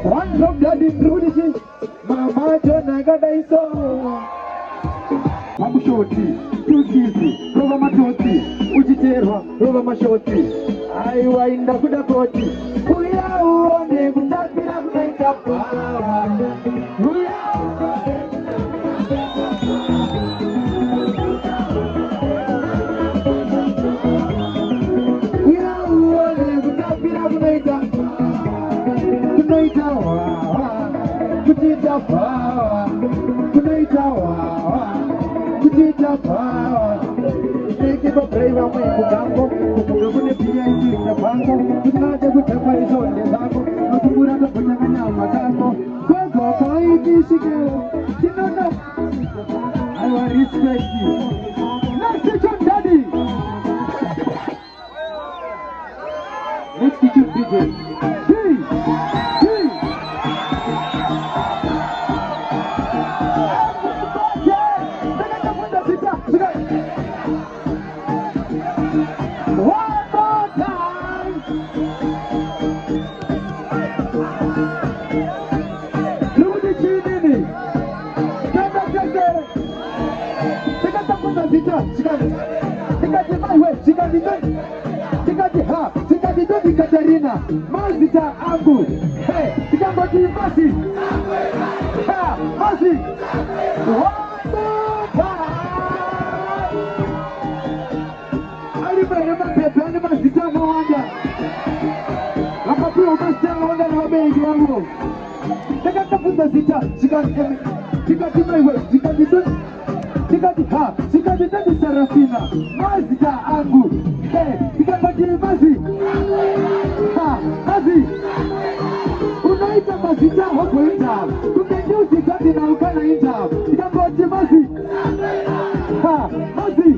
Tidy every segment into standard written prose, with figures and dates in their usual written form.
One drop daddy introduces Mama John Gadaiso. Mamushoti, Tukizi, Rova Matoti, Ujiterwa, Rova Mashoti. Aiwa inda kuda koti. Uya uone kutapira kunaita pawa. Uya uone kutapira kunaita kunaita wawa. Kutita pawa. Kunaita wawa. Kutita pawa. Ikiwa brave mwe kugambo kukune pia isika bango kunaje kutapa izonde zako nakubura tofanya matako kwa kwa ikishikero kinono I will respect you. Next to daddy. Next to DJ. Katarina, Mazita Angu, hey, Tikamboti Masi, ha, Masi, I remember Mazita Mwanda, Akapu Master Mwanda na Wabegi wangu, Tikatafuta Zita, Tikati Maiwe, Tikati ha, Tikati Sarafina, Mazita Angu, hey, Tikamboti Masi, ha, Masi, unaita Mazita hapo inta, kumenyusi kati na ukana inta, Tikamboti Masi, ha, Masi,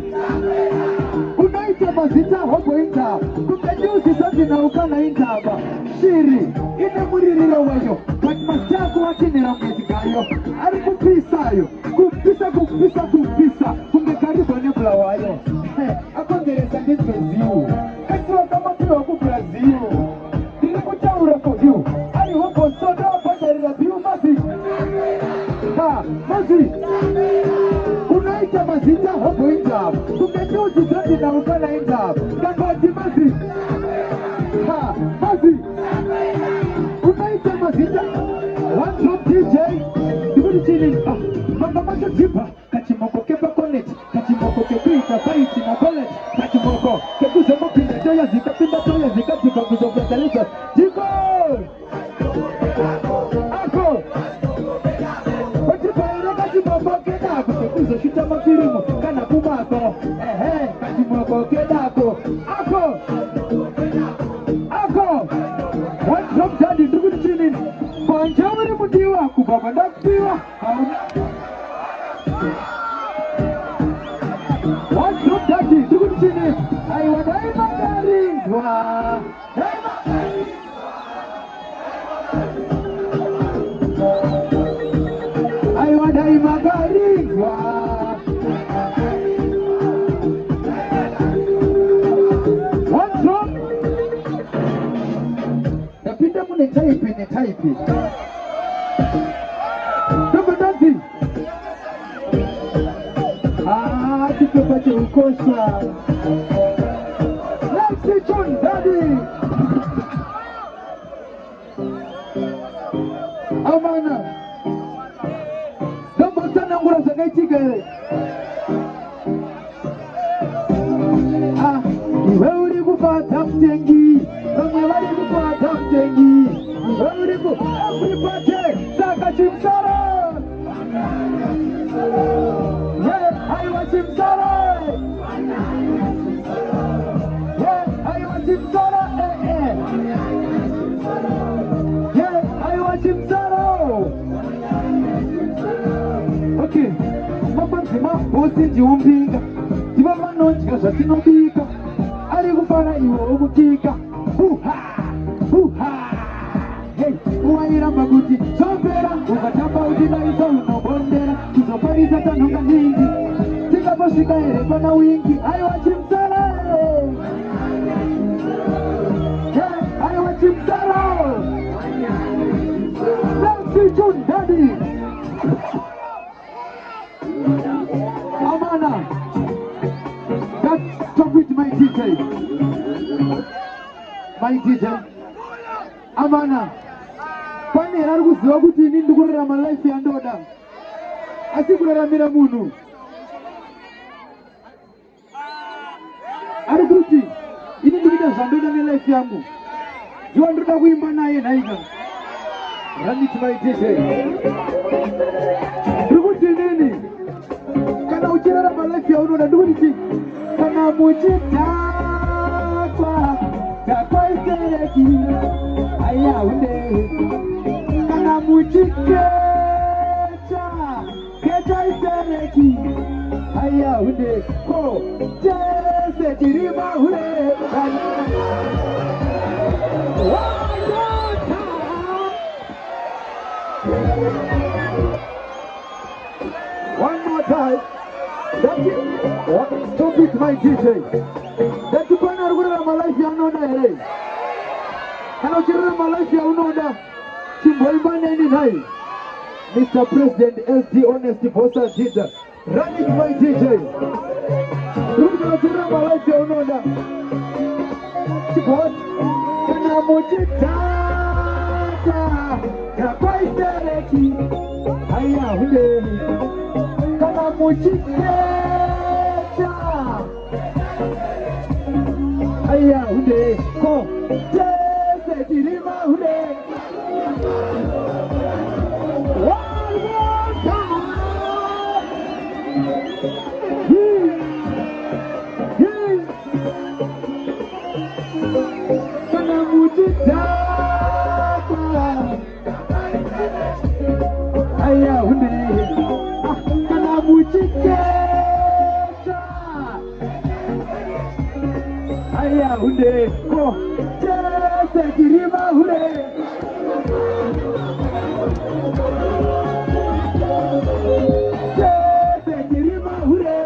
unaita Mazita hapo inta, kumenyusi kati na ukana inta hapa, Shiri, ine muririra wayo, kati masiaku wakinira mwezikayo, ari kupisayo, kupisa, kungekaribu nebula wayo, akongereza nitweziu, kasiwa kama tuwa kubraziu, nilikuchaura kuhiu, ari huko soda wapajarira biu Masi, ha, Masi, unaita Mazita hapo inta, kumenyuzi zati na ukana inta, Kamboti Masi, ha, Masi, unaita Mazita, one drop DJ, dibudi chini, mama macho jipa, kachimoko kepa connect, kachimoko kepita paiti na bullet, kachimoko kebuze mopinda toya zika pinda toya zika jika kuzo vyatalisa, jiko! Ako! Wajipa iro kachimoko kedako, kebuze shita mafirimu, kana kumako, kachimoko kedako, ako! Ako! One drop daddy, dibudi chini, Panjawari mudiwa, kubaba ndakudiwa, One drop daddy, dibudi chini, aiwadai magaringwa, aiwadai magaringwa, one drop, napinda mune taipi, Double dancing. Tukepache ukosha. Next John Daddy. Amana. Double sana ngura sana itigere. Iwe uri kupata mtengi. Iwe uri kupata mtengi. Iwe uri kupata Okay, mapanzima bosi ndiumbinga ndiva manonjya zvatinobika ari kufana iwo okutika buha buha hey uwairamba kuti zvopera ukatamba uchinaisa unobondera kuzoparisa tanhonga nyingi tingaposvika here pana wingi aiwa chimsara aiwa chimsara John Daddy Amana That's stop with my DJ My DJ Amana Kwani ari kuziva kuti ini ndikurarama life yandoda asi kuraramira munhu ari kuti ini ndikuita zvandoda nelife yangu ndiwa ndoda kuimba naye nhaika Run it my DJ Ndikuti nini kana uchirarama life yaunoda ndikuti kana muchidhakwa dhakwaitereki ayaunde kana muchikecha kechaitereki ayaunde ko tese tiri mahure One more time. That's it. Stop it, my DJ. That's the point of my life. You know that. Hello, children, my life. You know that. Mr. President, LT Honesty Bossa Tita. Run it, my DJ. Hello, children, my life. You know that. What? Can I move it down? Kapaitereki. Aya, hule. Kana muchikecha Aya hunde ko tese tirima hunde One more time Kana muchikecha Aya hunde Muchikecha Aya hunde ko tese kirima hunde Tese kirima hunde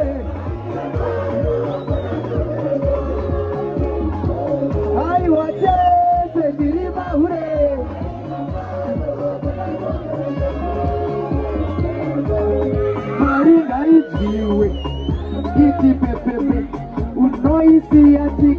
Aiwa tese kirima hunde Maringa ijiwe iti pepepe unoisi ati